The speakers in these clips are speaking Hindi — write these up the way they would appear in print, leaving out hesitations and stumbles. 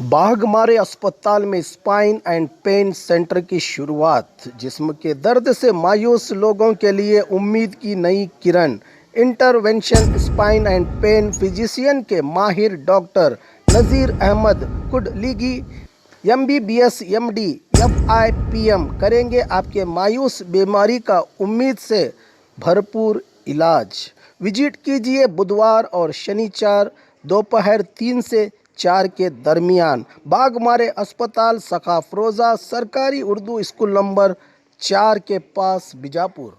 बाघमारे अस्पताल में स्पाइन एंड पेन सेंटर की शुरुआत। जिस्म के दर्द से मायूस लोगों के लिए उम्मीद की नई किरण। Intervention spine and pain physician के माहिर doctor Nazir Ahmed Kudligi MBBS MD FIPM करेंगे आपके मायूस बीमारी का उम्मीद से भरपूर इलाज। विजिट कीजिए बुधवार और शनिवार दोपहर 3 से 4 के दरमियान बाघमारे अस्पताल सकाफरोजा सरकारी उर्दू स्कूल नंबर 4 के पास बीजापुर।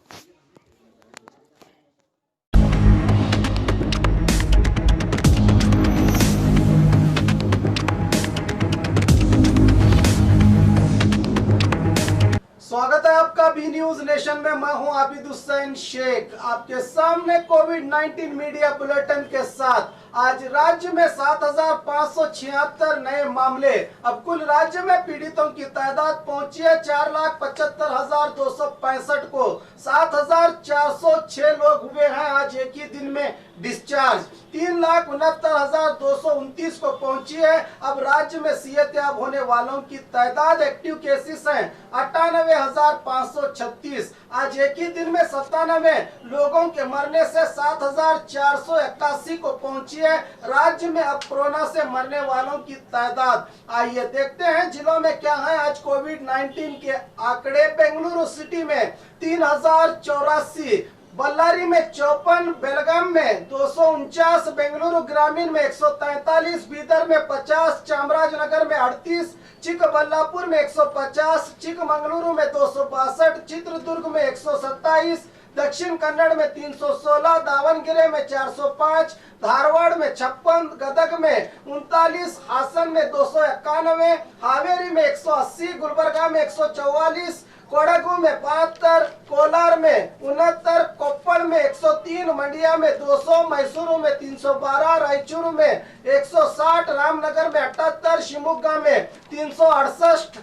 स्वागत है आपका बी न्यूज नेशन में। मैं हूं आबिद हुसैन शेख, आपके सामने कोविड-19 मीडिया बुलेटिन के साथ। आज राज्य में 7,576 नए मामले। अब कुल राज्य में पीड़ितों की तादाद पहुंची है 4,75,265 को। 7,406 लोग हुए हैं आज एक ही दिन में डिस्चार्ज। 3,69,229 को पहुंची है। अब राज्य में सेहतयाब होने वालों की तादाद, एक्टिव केसेस हैं 98,536। आज एक ही दिन में 97 लोगों के मरने से 7,481 को पहुंची है राज्य में अब कोरोना से मरने वालों की तादाद। आइए देखते हैं जिलों में क्या है आज कोविड-19 के आंकड़े। बेंगलुरु सिटी में 3,084, बल्लारी में 54, बेलगाम में 249, बेंगलुरु ग्रामीण में 143, बीदर में 50, चामराजनगर में 38, चिकबल्लापुर में 150, चिकमंगलुरु में 262, चित्रदुर्ग में 127, दक्षिण कन्नड़ में 316, दावणगेरे में 405, धारवाड़ में 56, गदग में 39, हासन में 291, हावेरी में 180, गुलबर्गा में 144, कोडगु में 72, कोलार में 69, कोप्पल में 103, मंडिया में 200, मैसूरू में 312, रायचूरू में 160, रामनगर में 78, शिवमोगा में 368,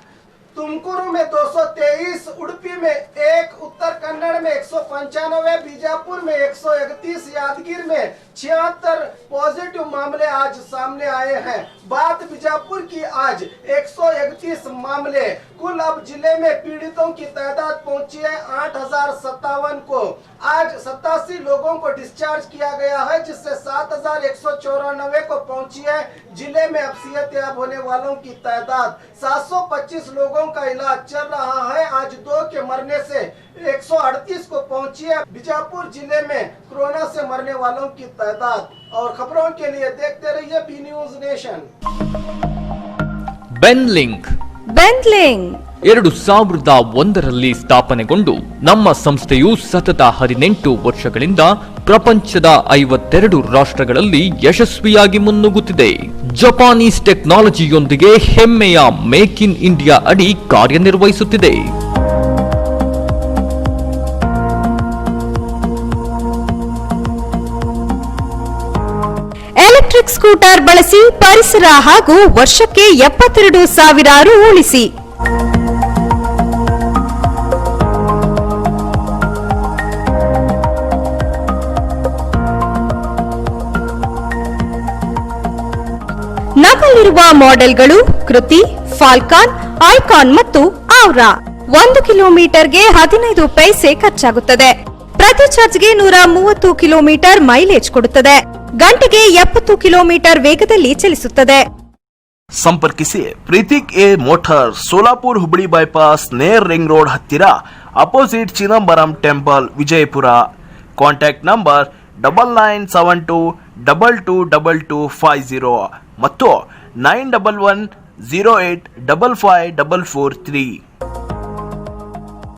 तुमकुरु में 223, उडुपी में 1, उत्तर कन्नड़ में 195, बीजापुर में 131, यादगीर में 76 पॉजिटिव मामले आज सामने आए हैं। बात बीजापुर की, आज 131 मामले। कुल अब जिले में पीड़ितों की तादाद पहुंची है 8,057 को। आज 87 लोगों को डिस्चार्ज किया गया है, जिससे 7,194 को पहुंची है जिले में अब सेहतयाब होने वालों की तादाद। 725 लोगों का इलाज चल रहा है। आज 2 के मरने से 138 को पहुंची है बीजापुर जिले में कोरोना से मरने वालों की तादाद। और खबरों के लिए देखते रहिए बी न्यूज नेशन। ಬೆನ್ಲಿಂಕ್ 2001ರಲ್ಲಿ ಸ್ಥಾಪನೆಗೊಂಡು ನಮ್ಮ ಸಂಸ್ಥೆಯು ಸತತ 18 ವರ್ಷಗಳಿಂದ ಪ್ರಪಂಚದ 52 ರಾಷ್ಟ್ರಗಳಲ್ಲಿ ಯಶಸ್ವಿಯಾಗಿ ಮುನ್ನುಗ್ಗುತ್ತಿದೆ. ಜಪಾನೀಸ್ ಟೆಕ್ನಾಲಜಿಯೊಂದಿಗೆ ಹೆಮ್ಮೆಯ ಮೇಕ್ ಇನ್ ಇಂಡಿಯಾ ಅಡಿ ಕಾರ್ಯನಿರ್ವಹಿಸುತ್ತಿದೆ. ಎಲೆಕ್ಟ್ರಿಕ್ ಸ್ಕೂಟರ್ ಬಳಸಿ ಪರಿಸರ ಹಾಗೂ ವರ್ಷಕ್ಕೆ 72,000 ರು ಉಳಿಸಿ. ನಮ್ಮಲ್ಲಿರುವ ಮಾಡೆಲ್ಗಳು ಕೃತಿ, ಫಾಲ್ಕಾನ್, ಐಕಾನ್ ಮತ್ತು ಔರಾ. 1 ಕಿಲೋಮೀಟರ್ಗೆ 15 ಪೈಸೆ ಖರ್ಚಾಗುತ್ತದೆ. ಪ್ರತಿ ಚಾರ್ಜ್ಗೆ 130 ಕಿಲೋಮೀಟರ್ ಮೈಲೇಜ್ ಕೊಡುತ್ತದೆ. ಗಂಟೆಗೆ 70 ಕಿಲೋಮೀಟರ್ ವೇಗದಲ್ಲಿ ಚಲಿಸುತ್ತದೆ. ಸಂಪರ್ಕಿಸಿ ಪ್ರೀತಿಕ್ ಎ motor, Solapur Hubballi bypass, near ring road ಹತ್ತಿರ, opposite Chidambaram temple, Vijayapura. Contact number 9972222250 ಮತ್ತು 9110855543.